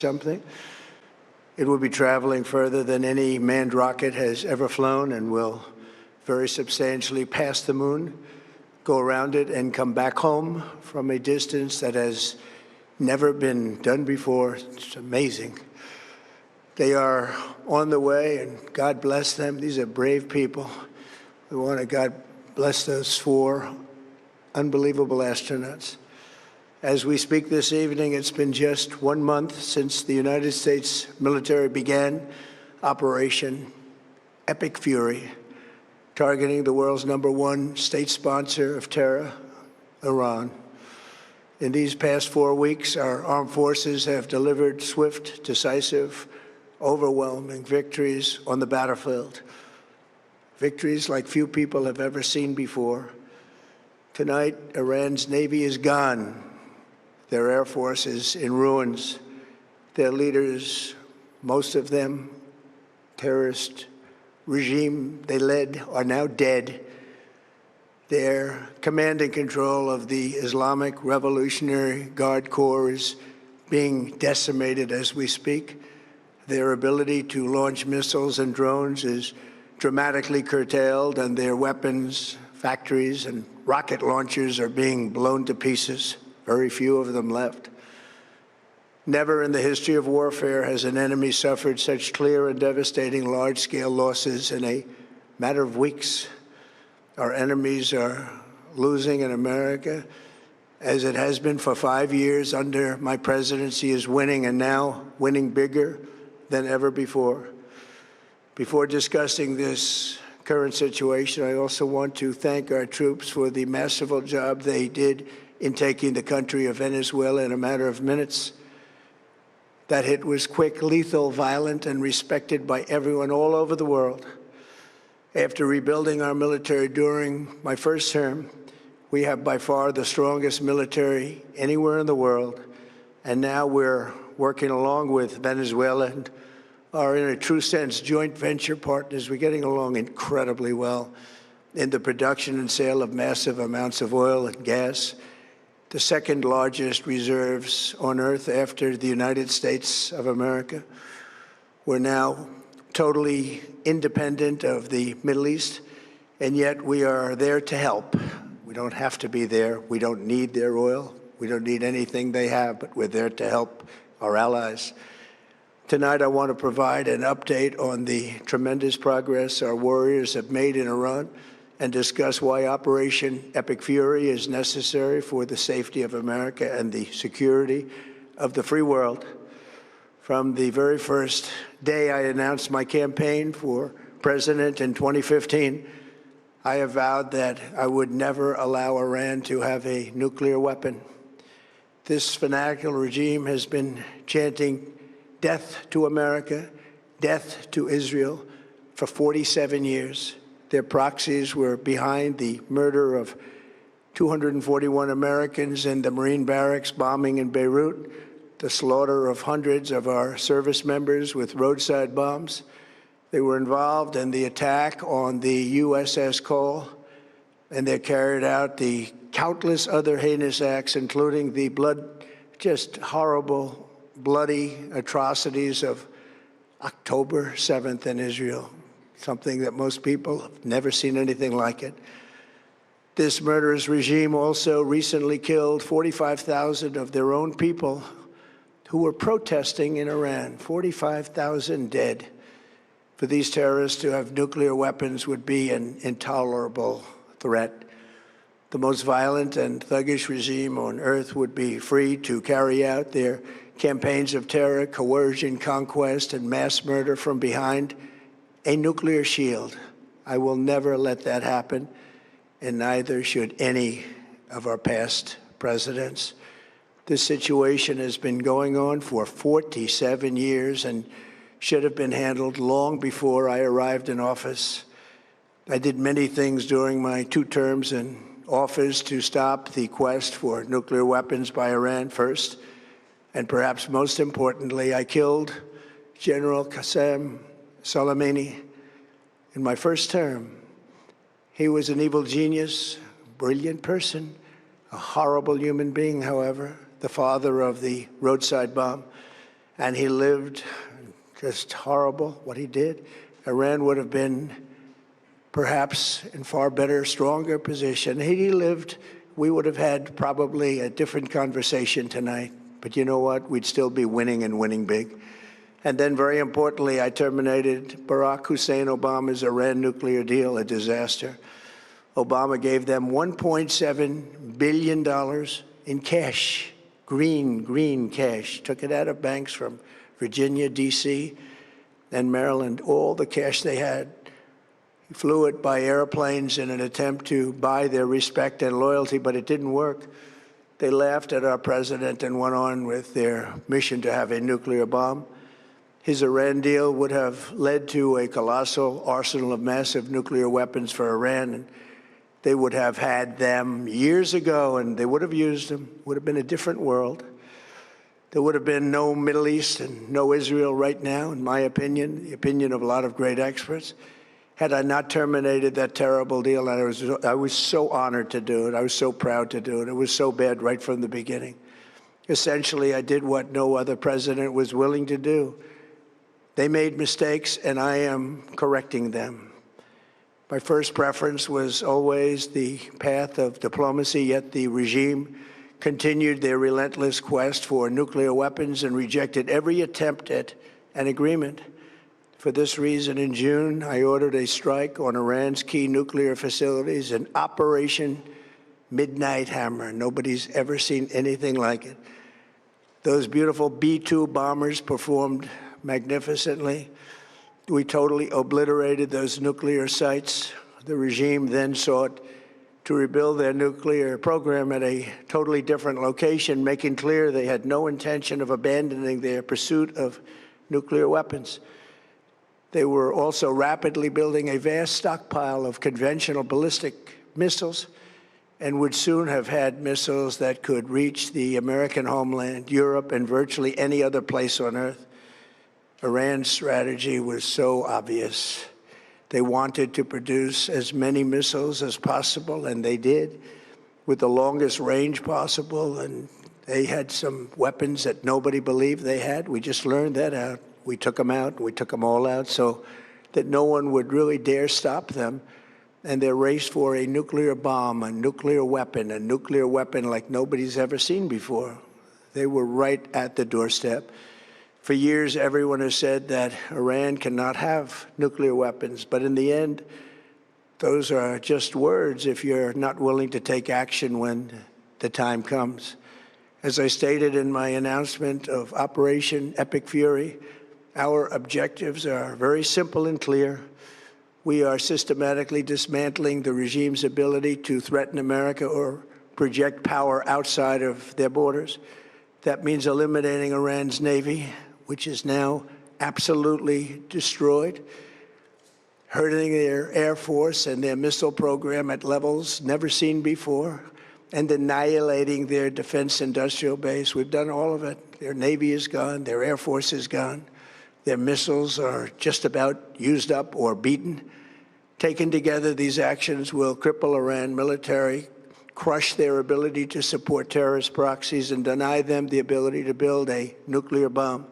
something. It will be traveling further than any manned rocket has ever flown and will very substantially pass the moon, go around it, and come back home from a distance that has never been done before. It's amazing. They are on the way, and God bless them. These are brave people. We want to God bless those 4 unbelievable astronauts. As we speak this evening, it's been just 1 month since the United States military began Operation Epic Fury, targeting the world's #1 state sponsor of terror, Iran. In these past 4 weeks, our armed forces have delivered swift, decisive, overwhelming victories on the battlefield, victories like few people have ever seen before. Tonight, Iran's Navy is gone. Their Air Force is in ruins. Their leaders, most of them terrorist regime they led, are now dead. Their command and control of the Islamic Revolutionary Guard Corps is being decimated as we speak. Their ability to launch missiles and drones is dramatically curtailed, and their weapons, factories, and rocket launchers are being blown to pieces. Very few of them left. Never in the history of warfare has an enemy suffered such clear and devastating large-scale losses in a matter of weeks. Our enemies are losing in America, as it has been for 5 years under my presidency, is winning, and now winning bigger than ever before. Before discussing this current situation, I also want to thank our troops for the masterful job they did in taking the country of Venezuela in a matter of minutes. That hit was quick, lethal, violent, and respected by everyone all over the world. After rebuilding our military during my first term, we have by far the strongest military anywhere in the world. And now we're working along with Venezuela and are, in a true sense, joint venture partners. We're getting along incredibly well in the production and sale of massive amounts of oil and gas, the second largest reserves on Earth after the United States of America. We're now totally independent of the Middle East, and yet we are there to help. We don't have to be there. We don't need their oil. We don't need anything they have, but we're there to help our allies. Tonight, I want to provide an update on the tremendous progress our warriors have made in Iran and discuss why Operation Epic Fury is necessary for the safety of America and the security of the free world. From the very first day I announced my campaign for president in 2015, I have vowed that I would never allow Iran to have a nuclear weapon. This fanatical regime has been chanting death to America, death to Israel for 47 years. Their proxies were behind the murder of 241 Americans in the Marine barracks bombing in Beirut, the slaughter of hundreds of our service members with roadside bombs. They were involved in the attack on the USS Cole, and they carried out the countless other heinous acts, including the just horrible, bloody atrocities of October 7th in Israel, something that most people have never seen anything like it. This murderous regime also recently killed 45,000 of their own people who were protesting in Iran. 45,000 dead. For these terrorists to have nuclear weapons would be an intolerable threat. The most violent and thuggish regime on earth would be free to carry out their campaigns of terror, coercion, conquest, and mass murder from behind a nuclear shield. I will never let that happen, and neither should any of our past presidents. This situation has been going on for 47 years and should have been handled long before I arrived in office. I did many things during my 2 terms in office to stop the quest for nuclear weapons by Iran first, and perhaps most importantly, I killed General Qasem Soleimani in my first term. He was an evil genius, brilliant person, a horrible human being, however, the father of the roadside bomb. and he lived just horrible what he did, Iran would have been perhaps in far better, stronger position. Had he lived, we would have had probably a different conversation tonight. But you know what? We'd still be winning and winning big. And then, very importantly, I terminated Barack Hussein Obama's Iran nuclear deal, a disaster. Obama gave them $1.7 billion in cash, green cash, took it out of banks from Virginia, D.C., and Maryland, all the cash they had. He flew it by airplanes in an attempt to buy their respect and loyalty, but it didn't work. They laughed at our president and went on with their mission to have a nuclear bomb. His Iran deal would have led to a colossal arsenal of massive nuclear weapons for Iran, and they would have had them years ago, and they would have used them. It would have been a different world. There would have been no Middle East and no Israel right now, in my opinion, the opinion of a lot of great experts, had I not terminated that terrible deal. And I was so honored to do it. I was so proud to do it. It was so bad right from the beginning. Essentially, I did what no other president was willing to do. They made mistakes, and I am correcting them. My first preference was always the path of diplomacy, yet the regime continued their relentless quest for nuclear weapons and rejected every attempt at an agreement. For this reason, in June, I ordered a strike on Iran's key nuclear facilities, an Operation Midnight Hammer. Nobody's ever seen anything like it. Those beautiful B-2 bombers performed magnificently. We totally obliterated those nuclear sites. The regime then sought to rebuild their nuclear program at a totally different location, making clear they had no intention of abandoning their pursuit of nuclear weapons. They were also rapidly building a vast stockpile of conventional ballistic missiles and would soon have had missiles that could reach the American homeland, Europe, and virtually any other place on Earth. Iran's strategy was so obvious. They wanted to produce as many missiles as possible, and they did, with the longest range possible, and they had some weapons that nobody believed they had. We just learned that out. We took them out. We took them all out so that no one would really dare stop them. And their race for a nuclear bomb, a nuclear weapon like nobody's ever seen before. They were right at the doorstep. For years, everyone has said that Iran cannot have nuclear weapons. But in the end, those are just words if you're not willing to take action when the time comes. As I stated in my announcement of Operation Epic Fury, our objectives are very simple and clear. We are systematically dismantling the regime's ability to threaten America or project power outside of their borders. That means eliminating Iran's Navy, which is now absolutely destroyed, hurting their Air Force and their missile program at levels never seen before, and annihilating their defense industrial base. We've done all of it. Their Navy is gone. Their Air Force is gone. Their missiles are just about used up or beaten. Taken together, these actions will cripple Iran military, crush their ability to support terrorist proxies, and deny them the ability to build a nuclear bomb.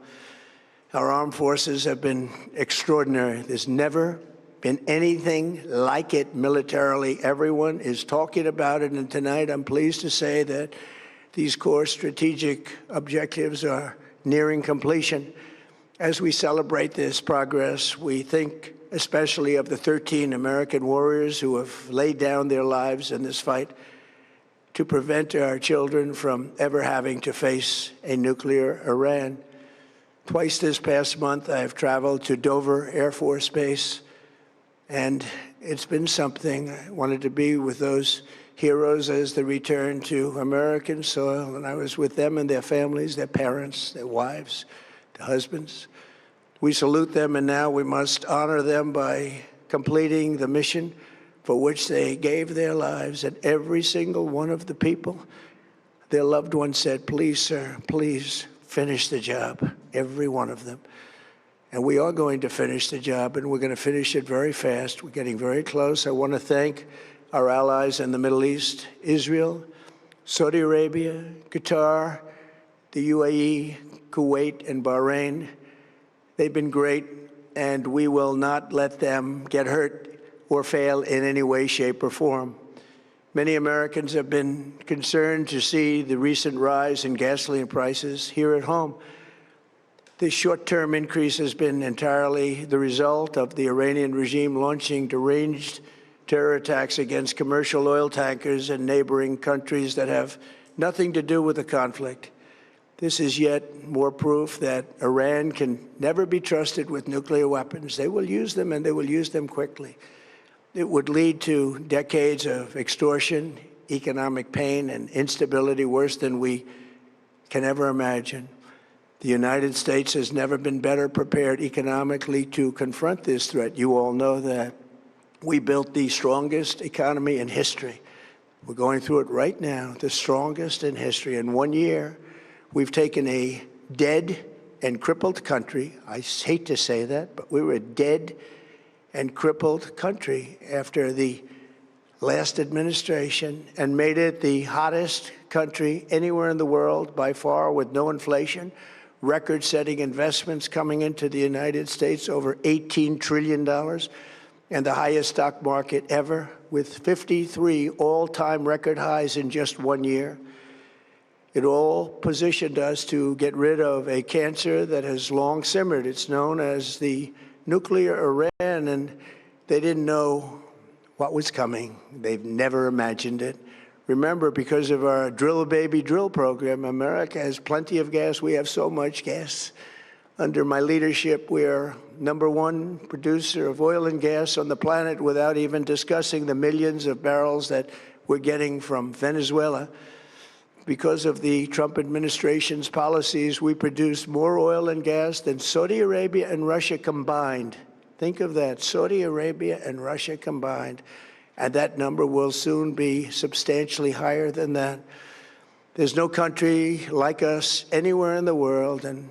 Our armed forces have been extraordinary. There's never been anything like it militarily. Everyone is talking about it, and tonight I'm pleased to say that these core strategic objectives are nearing completion. As we celebrate this progress, we think especially of the 13 American warriors who have laid down their lives in this fight to prevent our children from ever having to face a nuclear Iran. Twice this past month, I have traveled to Dover Air Force Base, and it's been something. I wanted to be with those heroes as they return to American soil, and I was with them and their families, their parents, their wives, their husbands. We salute them, and now we must honor them by completing the mission for which they gave their lives. And every single one of the people, their loved ones said, "Please, sir, please finish the job," every one of them. And we are going to finish the job, and we're going to finish it very fast. We're getting very close. I want to thank our allies in the Middle East, Israel, Saudi Arabia, Qatar, the UAE, Kuwait, and Bahrain. They've been great, and we will not let them get hurt or fail in any way, shape, or form. Many Americans have been concerned to see the recent rise in gasoline prices here at home. This short-term increase has been entirely the result of the Iranian regime launching deranged terror attacks against commercial oil tankers in neighboring countries that have nothing to do with the conflict. This is yet more proof that Iran can never be trusted with nuclear weapons. They will use them, and they will use them quickly. It would lead to decades of extortion, economic pain, and instability worse than we can ever imagine. The United States has never been better prepared economically to confront this threat. You all know that. We built the strongest economy in history. We're going through it right now, the strongest in history. In 1 year, we've taken a dead and crippled country. I hate to say that, but we were a dead and crippled country after the last administration and made it the hottest country anywhere in the world by far, with no inflation, record-setting investments coming into the United States, over $18 trillion, and the highest stock market ever, with 53 all-time record highs in just 1 year. It all positioned us to get rid of a cancer that has long simmered. It's known as the nuclear Iran, and they didn't know what was coming. They've never imagined it. Remember, because of our Drill Baby Drill program, America has plenty of gas. We have so much gas. Under my leadership, we are #1 producer of oil and gas on the planet, without even discussing the millions of barrels that we're getting from Venezuela. Because of the Trump administration's policies, we produce more oil and gas than Saudi Arabia and Russia combined. Think of that, Saudi Arabia and Russia combined. And that number will soon be substantially higher than that. There's no country like us anywhere in the world, and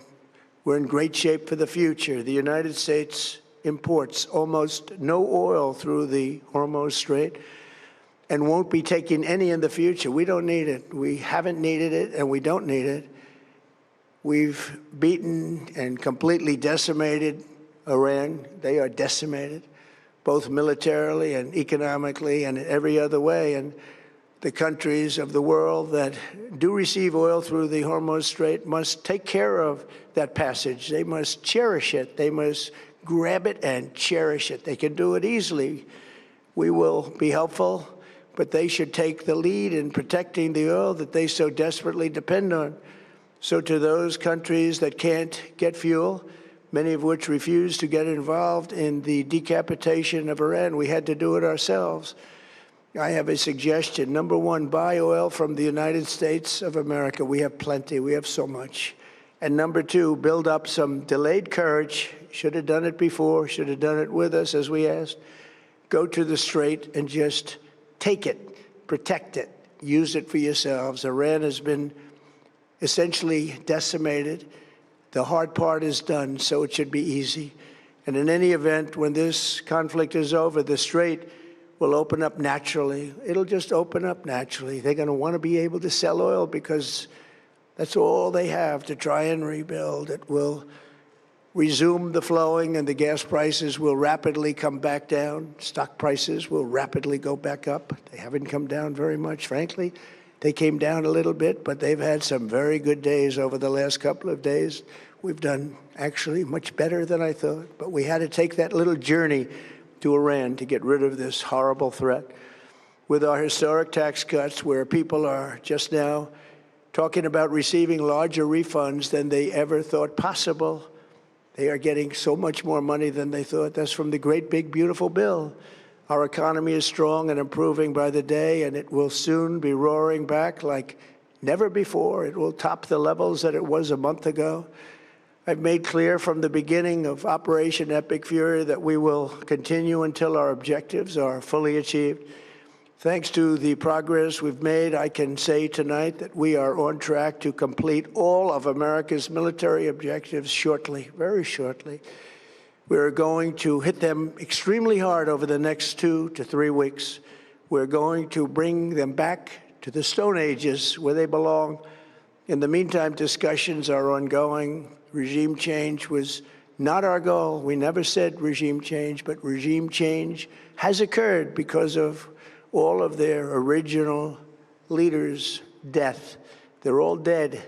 we're in great shape for the future. The United States imports almost no oil through the Hormuz Strait and won't be taking any in the future. We don't need it. We haven't needed it, and we don't need it. We've beaten and completely decimated Iran. They are decimated, both militarily and economically and in every other way. And the countries of the world that do receive oil through the Hormuz Strait must take care of that passage. They must cherish it. They must grab it and cherish it. They can do it easily. We will be helpful, but they should take the lead in protecting the oil that they so desperately depend on. So to those countries that can't get fuel, many of which refuse to get involved in the decapitation of Iran, we had to do it ourselves. I have a suggestion. #1, buy oil from the United States of America. We have plenty. We have so much. And #2, build up some delayed courage. Should have done it before. Should have done it with us, as we asked. Go to the Strait and just take it, protect it, use it for yourselves. Iran has been essentially decimated. The hard part is done, so it should be easy. And in any event, when this conflict is over, the Strait will open up naturally. It'll just open up naturally. They're going to want to be able to sell oil because that's all they have to try and rebuild. It will resume the flowing, and the gas prices will rapidly come back down. Stock prices will rapidly go back up. They haven't come down very much, frankly. They came down a little bit, but they've had some very good days over the last couple of days. We've done actually much better than I thought, but we had to take that little journey to Iran to get rid of this horrible threat. With our historic tax cuts, where people are just now talking about receiving larger refunds than they ever thought possible, they are getting so much more money than they thought. That's from the great, big, beautiful bill. Our economy is strong and improving by the day, and it will soon be roaring back like never before. It will top the levels that it was a month ago. I've made clear from the beginning of Operation Epic Fury that we will continue until our objectives are fully achieved. Thanks to the progress we've made, I can say tonight that we are on track to complete all of America's military objectives shortly, very shortly. We're going to hit them extremely hard over the next 2 to 3 weeks. We're going to bring them back to the Stone Ages where they belong. In the meantime, discussions are ongoing. Regime change was not our goal. We never said regime change, but regime change has occurred because of all of their original leaders' death. They're all dead.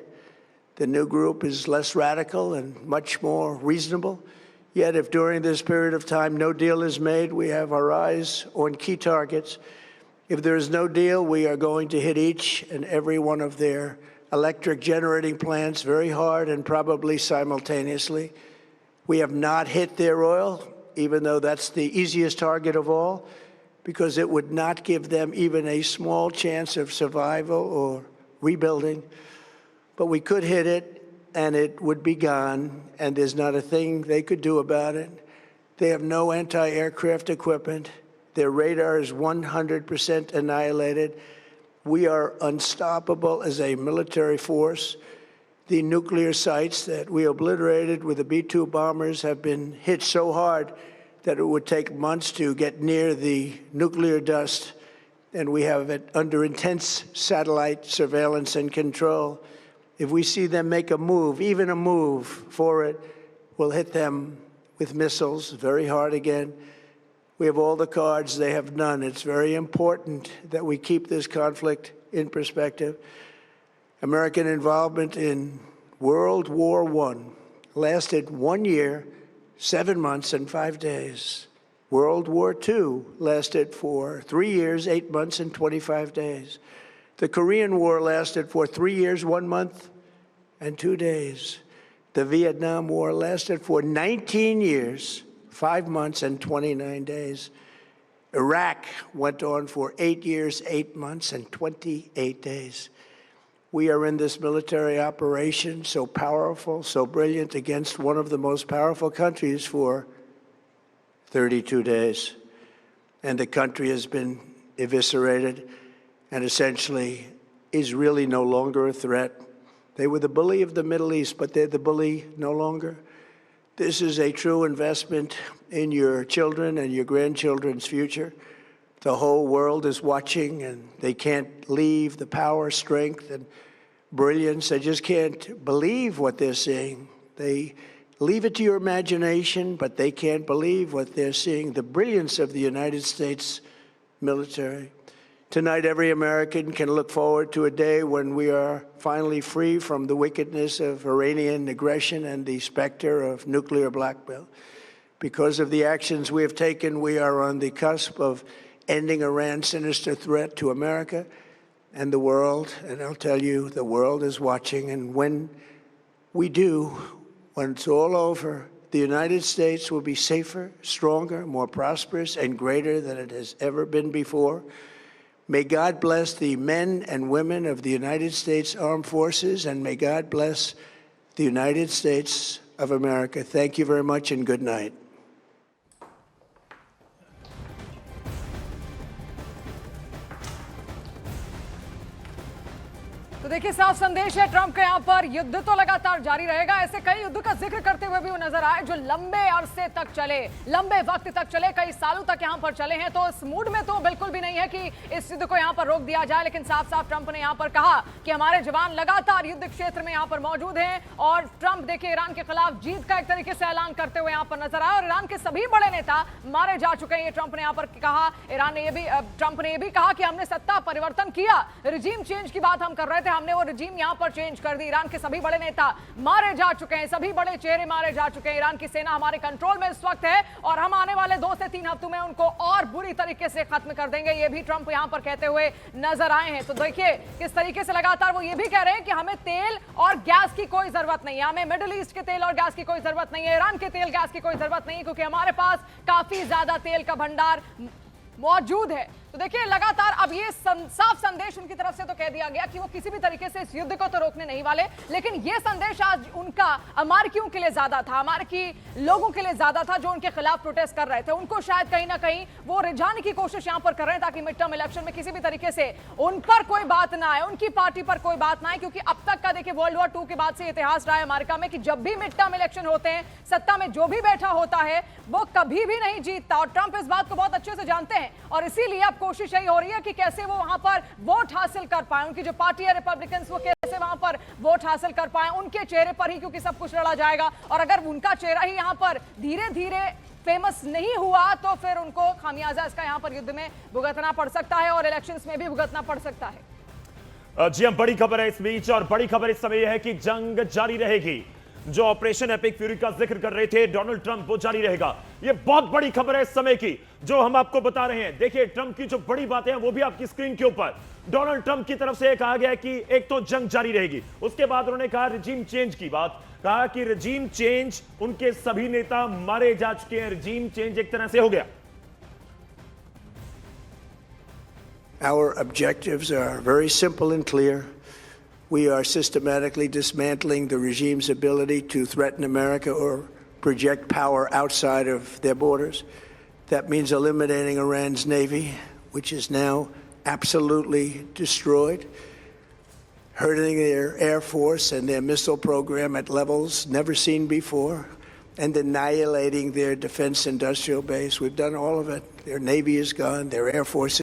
The new group is less radical and much more reasonable. Yet if during this period of time no deal is made, we have our eyes on key targets. If there is no deal, we are going to hit each and every one of their electric generating plants very hard and probably simultaneously. We have not hit their oil, even though that's the easiest target of all, because it would not give them even a small chance of survival or rebuilding. But we could hit it, and it would be gone, and there's not a thing they could do about it. They have no anti-aircraft equipment. Their radar is 100% annihilated. We are unstoppable as a military force. The nuclear sites that we obliterated with the B-2 bombers have been hit so hard that it would take months to get near the nuclear dust, and we have it under intense satellite surveillance and control. If we see them make a move, even a move for it, we'll hit them with missiles very hard again. We have all the cards, they have none. It's very important that we keep this conflict in perspective. American involvement in World War I lasted 1 year, 7 months, and 5 days. World War II lasted for 3 years, 8 months, and 25 days. The Korean War lasted for 3 years, 1 month, and 2 days. The Vietnam War lasted for 19 years, 5 months, and 29 days. Iraq went on for 8 years, 8 months, and 28 days. We are in this military operation, so powerful, so brilliant, against one of the most powerful countries for 32 days. And the country has been eviscerated and essentially is really no longer a threat. They were the bully of the Middle East, but they're the bully no longer. This is a true investment in your children and your grandchildren's future. The whole world is watching, and they can't leave the power, strength, and brilliance. They just can't believe what they're seeing. They leave it to your imagination, but they can't believe what they're seeing, the brilliance of the United States military. Tonight, every American can look forward to a day when we are finally free from the wickedness of Iranian aggression and the specter of nuclear blackmail. Because of the actions we have taken, we are on the cusp of ending Iran's sinister threat to America and the world. And I'll tell you, the world is watching. And when we do, when it's all over, the United States will be safer, stronger, more prosperous, and greater than it has ever been before. May God bless the men and women of the United States Armed Forces, and may God bless the United States of America. Thank you very much, and good night. तो देखिए, साफ संदेश है Trump के यहाँ पर युद्ध तो लगातार जारी रहेगा। ऐसे कई युद्ध का जिक्र करते हुए भी वो नजर आए जो लंबे अरसे तक चले, लंबे वक्त तक चले, कई सालों तक यहाँ पर चले हैं। तो इस मूड में तो बिल्कुल भी नहीं है कि इस युद्ध को यहाँ पर रोक दिया जाए, लेकिन साफ साफ ट्रंप ने यहाँ पर कहा कि हमारे जवान लगातार युद्ध क्षेत्र में यहाँ पर मौजूद हैं। और ट्रंप देखिए ईरान के खिलाफ जीत का एक तरीके से ऐलान करते हुए यहाँ पर नजर आए, और ईरान के सभी बड़े नेता मारे जा चुके हैं, ये ट्रंप ने यहाँ पर कहा। ट्रंप ने ये भी कहा कि हमने सत्ता परिवर्तन किया, रिजीम चेंज की बात हम कर रहे थे, हमने वो रिजीम यहां पर चेंज कर दी। ईरान के सभी बड़े नेता मारे जा चुके हैं, सभी बड़े चेहरे मारे जा चुके हैं। ईरान की सेना हमारे कंट्रोल में इस वक्त है और हम आने वाले 2 से 3 हफ्तों में उनको और बुरी तरीके से खत्म कर देंगे, ये भी ट्रंप यहां पर कहते हुए नजर आए हैं। तो देखिए किस तरीके से लगातार वो ये भी कह रहे हैं कि हमें तेल और गैस की कोई जरूरत नहीं है, हमें मिडिल ईस्ट के तेल और गैस की कोई जरूरत नहीं है, ईरान के तेल गैस की कोई जरूरत नहीं है, क्योंकि हमारे पास काफी ज्यादा तेल का भंडार मौजूद है। तो देखिए लगातार अब ये साफ संदेश उनकी तरफ से तो कह दिया गया कि वो किसी भी तरीके से इस युद्ध को तो रोकने नहीं वाले, लेकिन ये संदेश आज उनका अमेरिकियों के लिए ज्यादा था, अमेरिकी लोगों के लिए ज्यादा था जो उनके खिलाफ प्रोटेस्ट कर रहे थे। उनको शायद कहीं ना कहीं वो रिझाने की कोशिश यहां पर कर रहे हैं ताकि मिड टर्म इलेक्शन में किसी भी तरीके से उन पर कोई बात ना आए, उनकी पार्टी पर कोई बात ना आए, क्योंकि अब तक का देखिए वर्ल्ड वॉर 2 के बाद से इतिहास रहा है अमेरिका में कि जब भी मिड टर्म इलेक्शन होते हैं, सत्ता में जो भी बैठा होता है वो कभी भी नहीं जीतता। और ट्रंप इस बात को बहुत अच्छे से जानते हैं हैं और इसीलिए अब कोशिश यही हो रही है कि कैसे वो वहां पर वोट हासिल कर पाए, उनकी जो पार्टी है रिपब्लिकन वो कैसे वहां पर वोट हासिल कर पाए, उनके चेहरे पर ही क्योंकि सब कुछ लड़ा जाएगा। और अगर उनका चेहरा ही यहां पर धीरे धीरे फेमस नहीं हुआ तो फिर उनको खामियाजा इसका यहां पर युद्ध में भुगतना पड़ सकता है और इलेक्शंस में भी भुगतना पड़ सकता है। जी हम बड़ी खबर है इस बीच, और बड़ी खबर इस समय यह है कि जंग जारी रहेगी। जो ऑपरेशन एपिक फ्यूरी का जिक्र कर रहे थे डोनाल्ड ट्रंप, वो जारी रहेगा। यह बहुत बड़ी खबर है इस समय की जो हम आपको बता रहे हैं। देखिए ट्रंप की जो बड़ी बातें हैं वो भी आपकी स्क्रीन के ऊपर। डोनाल्ड ट्रंप की तरफ से कहा गया है कि एक तो जंग जारी रहेगी, उसके बाद उन्होंने कहा रिजीम चेंज की बात, कहा कि रिजीम चेंज, उनके सभी नेता मारे जा चुके हैं, रिजीम चेंज एक तरह से हो गया। Our objectives are very simple and clear. We are systematically dismantling the regime's ability to threaten America or project power outside of their borders. That means eliminating Iran's navy, which is now absolutely destroyed, hurting their air force and their missile program at levels never seen before, and annihilating their defense industrial base. We've done all of it. Their navy is gone, their air force